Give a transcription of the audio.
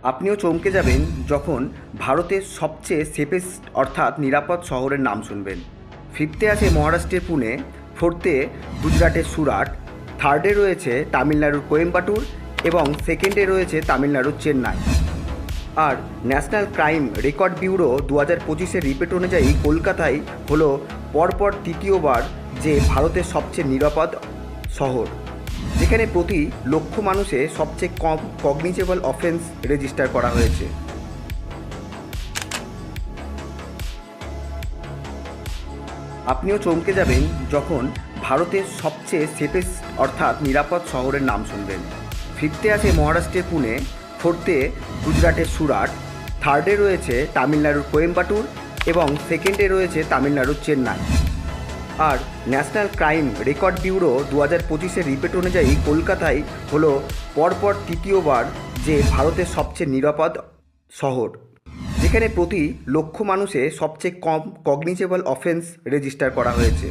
আপনিও চমকে যাবেন যখন ভারতের সবচেয়ে সেফেস্ট অর্থাৎ নিরাপদ শহরের নাম শুনবেন। ফিফথে আছে মহারাষ্ট্রের পুনে, ফোর্থে গুজরাটের সুরাট, থার্ডে রয়েছে তামিলনাড়ুর কোয়েম্বাটুর এবং সেকেন্ডে রয়েছে তামিলনাড়ুর চেন্নাই। আর ন্যাশনাল ক্রাইম রেকর্ড ব্যুরো 2025-এর রিপোর্ট অনুযায়ী কলকাতায় হলো পরপর তৃতীয়বার যে ভারতের সবচেয়ে নিরাপদ শহর, যেখানে প্রতি লক্ষ মানুষে সবচেয়ে কম কগনিজেবল অফেন্স রেজিস্টার করা হয়েছে। আপনিও চমকে যাবেন যখন ভারতের সবচেয়ে সেফেস্ট অর্থাৎ নিরাপদ শহরের নাম শুনবেন। ফিফথে আছে মহারাষ্ট্রের পুনে, ফোর্থে গুজরাটের সুরাট, থার্ডে রয়েছে তামিলনাড়ুর কোয়েম্বাটুর এবং সেকেন্ডে রয়েছে তামিলনাড়ুর চেন্নাই। আর ন্যাশনাল ক্রাইম রেকর্ড ব্যুরো 2025-এর রিপোর্ট অনুযায়ী কলকাতায় হলো পরপর তৃতীয়বার যে ভারতের সবচেয়ে নিরাপদ শহর, যেখানে প্রতি লক্ষ মানুষে সবচেয়ে কম কগনিজেবল অফেন্স রেজিস্টার করা হয়েছে।